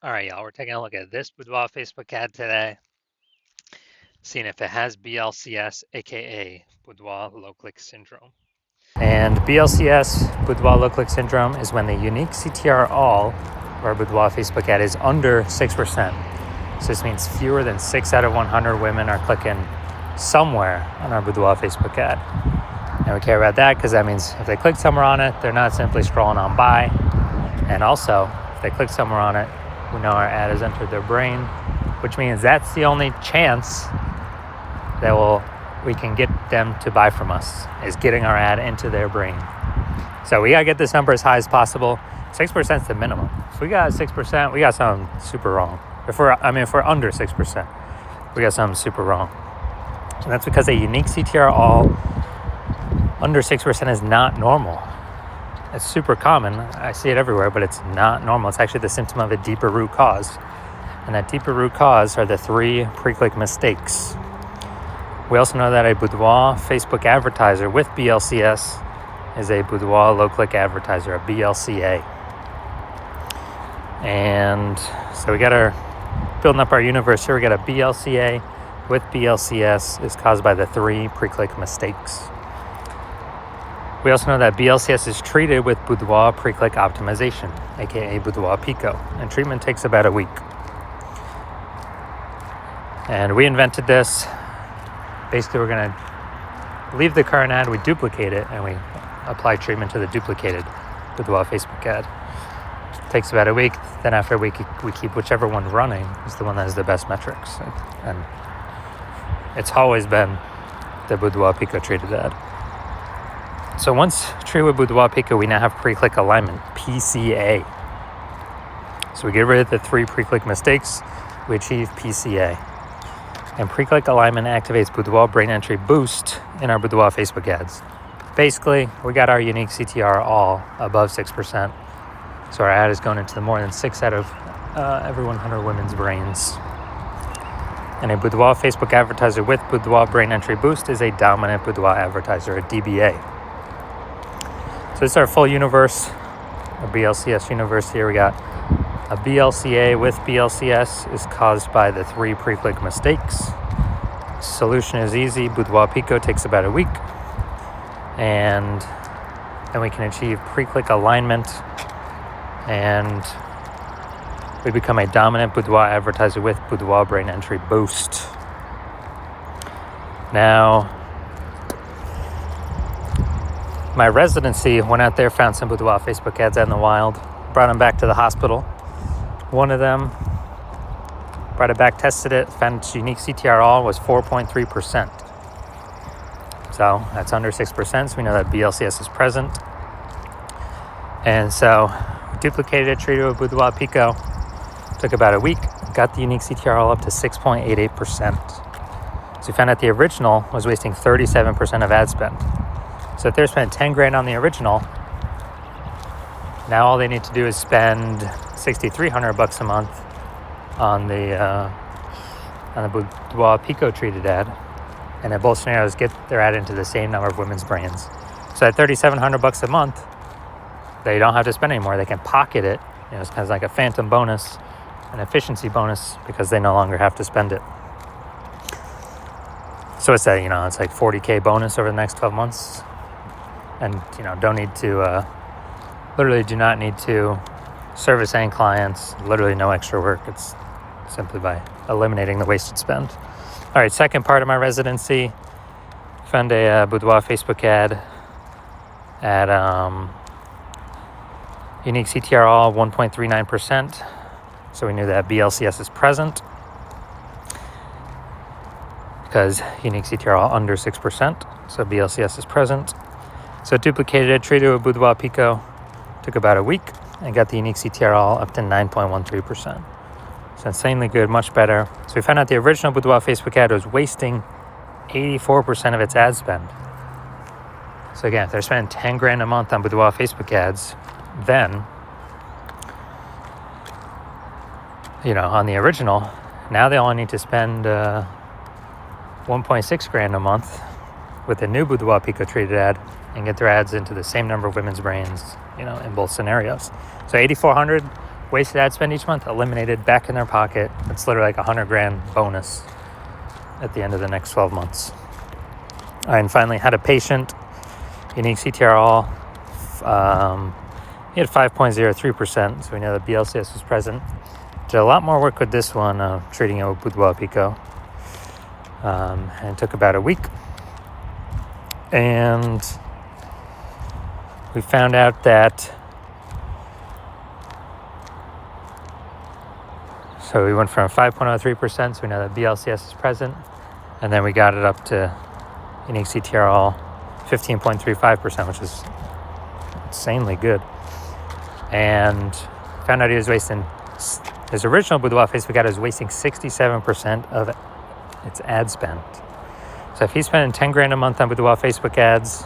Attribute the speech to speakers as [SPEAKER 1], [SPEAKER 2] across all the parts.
[SPEAKER 1] All right, y'all, we're taking a look at this Boudoir Facebook ad today, seeing if it has BLCS, aka Boudoir Low Click Syndrome. And BLCS, Boudoir Low Click Syndrome, is when the unique CTR all, or Boudoir Facebook ad, is under 6%. So this means fewer than 6 out of 100 women are clicking somewhere on our Boudoir Facebook ad. And we care about that because that means if they click somewhere on it, they're not simply scrolling on by. And also, if they click somewhere on it, we know our ad has entered their brain, which means that's the only chance that we can get them to buy from us, is getting our ad into their brain. So we gotta get this number as high as possible. 6% is the minimum. If we got 6%, we got something super wrong. If we're under 6%, we got something super wrong. And that's because a unique CTR all under 6% is not normal. It's super common. I see it everywhere, but it's not normal. It's actually the symptom of a deeper root cause. And that deeper root cause are the 3 pre-click mistakes. We also know that a Boudoir Facebook advertiser with BLCS is a Boudoir low-click advertiser, a BLCA. And so we got building up our universe here. We got a BLCA with BLCS is caused by the 3 pre-click mistakes. We also know that BLCS is treated with Boudoir pre-click optimization, aka Boudoir Pico, and treatment takes about a week. And we invented this. Basically, we're going to leave the current ad, we duplicate it, and we apply treatment to the duplicated Boudoir Facebook ad. It takes about a week. Then after a week, we keep whichever one running is the one that has the best metrics. And it's always been the Boudoir Pico treated ad. So once treated with Boudoir Pico, we now have pre-click alignment, PCA. So we get rid of the 3 pre-click mistakes, we achieve PCA. And pre-click alignment activates Boudoir brain entry boost in our Boudoir Facebook ads. Basically, we got our unique CTR all above 6%. So our ad is going into the more than 6 out of every 100 women's brains. And a Boudoir Facebook advertiser with Boudoir brain entry boost is a dominant Boudoir advertiser, a DBA. So this is our full universe, a BLCS universe here. We got a BLCA with BLCS is caused by the 3 pre-click mistakes. Solution is easy. Boudoir Pico takes about a week. And then we can achieve pre-click alignment. And we become a dominant Boudoir advertiser with Boudoir brain entry boost. Now, my residency went out there, found some Boudoir Facebook ads out in the wild, brought them back to the hospital. One of them brought it back, tested it, found its unique CTR all was 4.3%. So that's under 6%, so we know that BLCS is present. And so we duplicated it, treated it with Boudoir Pico. Took about a week, got the unique CTR all up to 6.88%. So we found out the original was wasting 37% of ad spend. So if they're spending 10 grand on the original, now all they need to do is spend $6,300 a month on the Boudoir Pico treated ad, and in both scenarios get their ad into the same number of women's brains. So at $3,700 a month, they don't have to spend anymore. They can pocket it. It's kind of like a phantom bonus, an efficiency bonus, because they no longer have to spend it. So it's it's like $40K bonus over the next 12 months. And, don't need to, literally do not need to service any clients, literally no extra work. It's simply by eliminating the wasted spend. All right, second part of my residency, found a Boudoir Facebook ad at unique CTR all 1.39%. So we knew that BLCS is present because unique CTR all under 6%. So BLCS is present. So duplicated it, treated it with Boudoir Pico, took about a week, and got the unique CTR all up to 9.13%. So insanely good, much better. So we found out the original Boudoir Facebook ad was wasting 84% of its ad spend. So again, if they're spending 10 grand a month on Boudoir Facebook ads, then, on the original, now they only need to spend 1.6 grand a month with the new Boudoir Pico treated ad and get their ads into the same number of women's brains, in both scenarios. So $8,400 wasted ad spend each month, eliminated, back in their pocket. It's literally like $100,000 bonus at the end of the next 12 months. And finally, had a patient, unique CTRL. He had 5.03%, so we know that BLCS was present. Did a lot more work with this one, treating it with Boudoir Pico. And it took about a week. And we found out that, so we went from 5.03%, so we know that BLCS is present. And then we got it up to unique CTRL 15.35%, which is insanely good. And found out he was wasting, his original Boudoir Facebook ad was wasting 67% of its ad spend. So if he's spending $10,000 a month on Boudoir Facebook ads,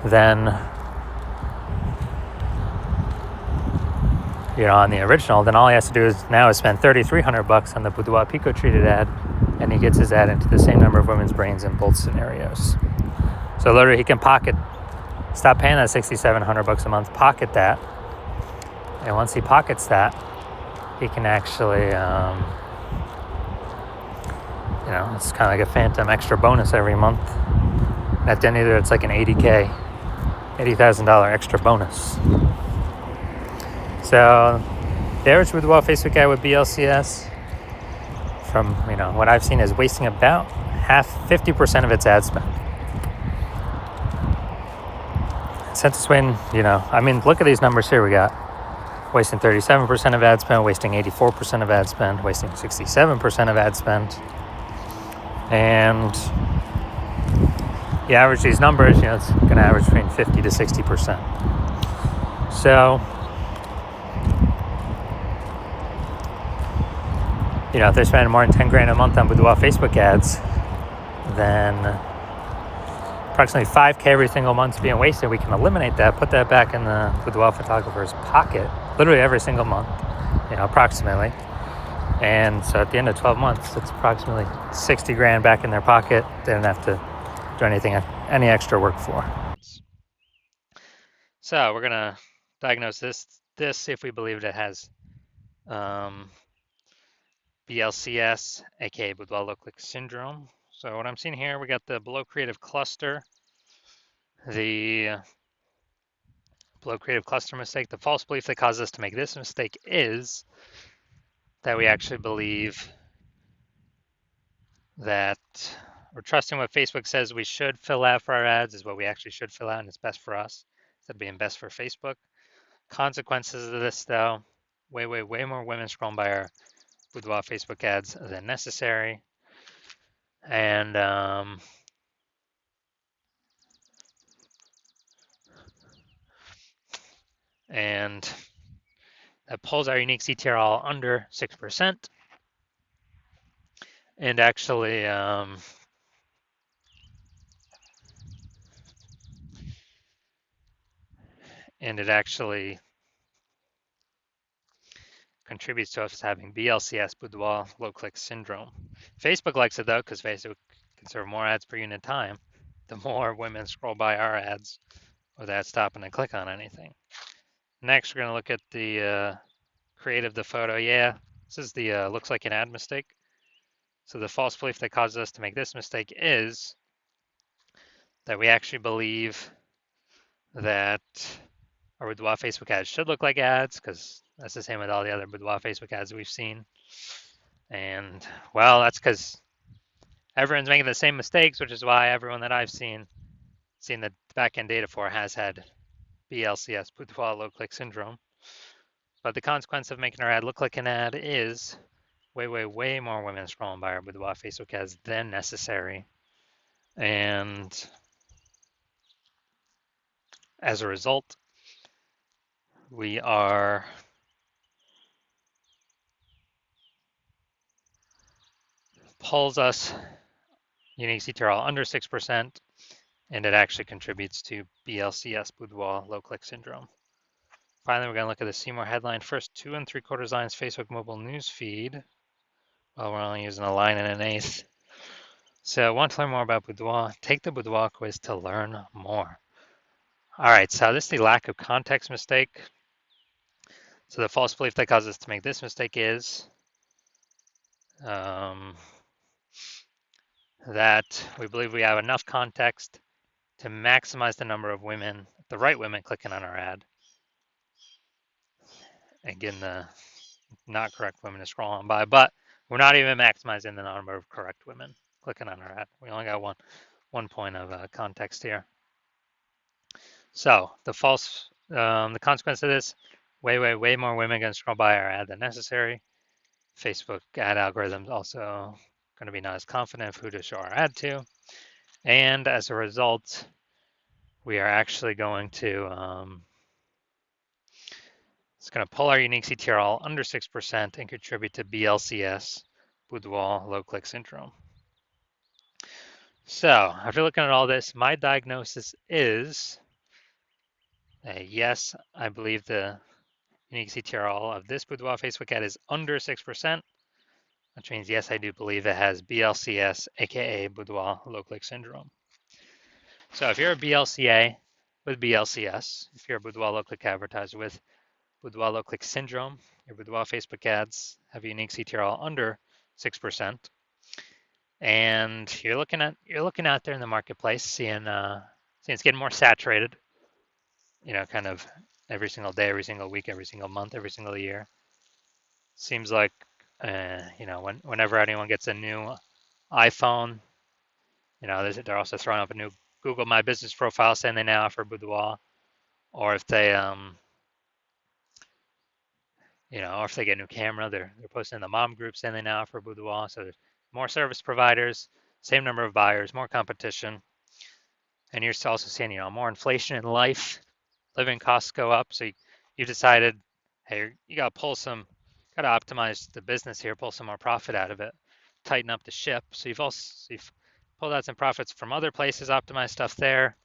[SPEAKER 1] then, on the original, then all he has to do now is spend $3,300 on the Boudoir Pico treated ad, and he gets his ad into the same number of women's brains in both scenarios. So literally, he can stop paying that $6,700 a month, pocket that, and once he pockets that, he can actually, it's kind of like a phantom extra bonus every month. At the end of it, it's like an $80,000 extra bonus. So the average Boudoir Facebook ad with BLCS, from what I've seen, is wasting about 50% of its ad spend. Since it's when, look at these numbers here. We got wasting 37% of ad spend, wasting 84% of ad spend, wasting 67% of ad spend. And you average these numbers, it's going to average between 50 to 60%. So, if they're spending more than $10,000 a month on Boudoir Facebook ads, then approximately $5,000 every single month is being wasted. We can eliminate that, put that back in the Boudoir photographer's pocket, literally every single month, approximately. And so at the end of 12 months, it's approximately $60,000 back in their pocket. They don't have to do any extra work for. So we're gonna diagnose this, see if we believe it has BLCS, aka Boudoir low-click syndrome. So what I'm seeing here, we got the below creative cluster. The below creative cluster mistake. The false belief that causes us to make this mistake is that we actually believe that we're trusting what Facebook says we should fill out for our ads is what we actually should fill out, and it's best for us instead of being best for Facebook. Consequences of this, though, way more women scrolling by our Boudoir Facebook ads than necessary. And that pulls our unique CTRL under 6%. And actually, it actually contributes to us having BLCS, Boudoir low-click syndrome. Facebook likes it, though, because Facebook can serve more ads per unit time. The more women scroll by our ads without stopping to click on anything. Next, we're going to look at the create of the photo. Yeah, this is the looks like an ad mistake. So the false belief that causes us to make this mistake is that we actually believe that our Boudoir Facebook ads should look like ads, because that's the same with all the other Boudoir Facebook ads we've seen. And, well, that's because everyone's making the same mistakes, which is why everyone that I've seen the back-end data for has had BLCS, Boudoir low-click syndrome. But the consequence of making our ad look like an ad is way more women scrolling by our Boudoir Facebook ads than necessary. And as a result, we are pulls us unique CTRL under 6%, and it actually contributes to BLCS, Boudoir low-click syndrome. Finally, we're going to look at the See More headline. First 2 3/4 lines Facebook mobile news feed. Well, we're only using a line and an eighth. So want to learn more about Boudoir? Take the Boudoir quiz to learn more. All right, so this is the lack of context mistake. So the false belief that causes us to make this mistake is um, that we believe we have enough context to maximize the number of women, the right women, clicking on our ad and getting the not correct women to scroll on by. But we're not even maximizing the number of correct women clicking on our ad. We only got one point of context here. So the consequence of this, way more women going to scroll by our ad than necessary. Facebook ad algorithms also going to be not as confident of who to show our ad to. And as a result, we are actually going to, it's going to pull our unique CTRL under 6% and contribute to BLCS, Boudoir low click syndrome. So after looking at all this, my diagnosis is yes, I believe the unique CTRL of this Boudoir Facebook ad is under 6%, which means yes, I do believe it has BLCS, aka Boudoir low click syndrome. So if you're a BLCA with BLCS, if you're a Boudoir low click advertiser with Boudoir low click syndrome, your Boudoir Facebook ads have a unique CTRL under 6%, and you're looking out there in the marketplace, seeing it's getting more saturated, kind of every single day, every single week, every single month, every single year. Seems like whenever anyone gets a new iPhone, they're also throwing up a new Google My Business profile saying they now offer Boudoir, or if they or if they get a new camera, they're posting in the mom group saying they now offer Boudoir. So there's more service providers, same number of buyers, more competition, and you're also seeing more inflation in life. Living costs go up, so you decided, hey, you got to optimize the business here, pull some more profit out of it, tighten up the ship. So you've pulled out some profits from other places, optimized stuff there,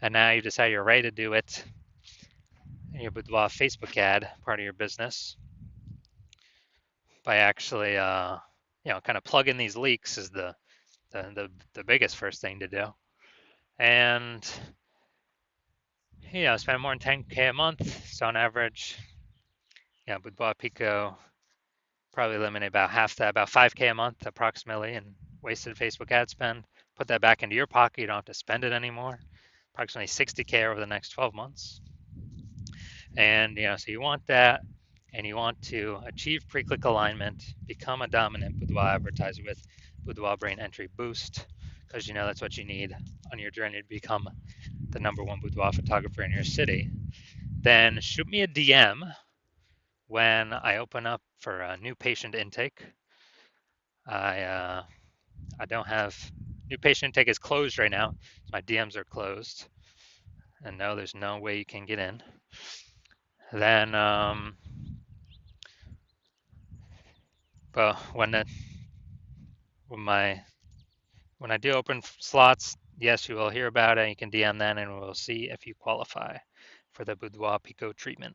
[SPEAKER 1] and now you decide you're ready to do it in your Boudoir Facebook ad, part of your business, by actually, kind of plugging these leaks is the biggest first thing to do, and spend more than 10K a month. So on average, Boudoir Pico probably eliminate about half that, about 5K a month approximately in wasted Facebook ad spend. Put that back into your pocket. You don't have to spend it anymore. Approximately 60K over the next 12 months. And, so you want that, and you want to achieve pre-click alignment, become a dominant Boudoir advertiser with Boudoir Brain Entry Boost, because that's what you need on your journey to become the #1 boudoir photographer in your city. Then shoot me a DM when I open up for a new patient intake. I don't have new patient intake is closed right now. My DMs are closed, and no, there's no way you can get in. Then, but when I do open slots, yes, you will hear about it. You can DM then, and we'll see if you qualify for the Boudoir Pico treatment.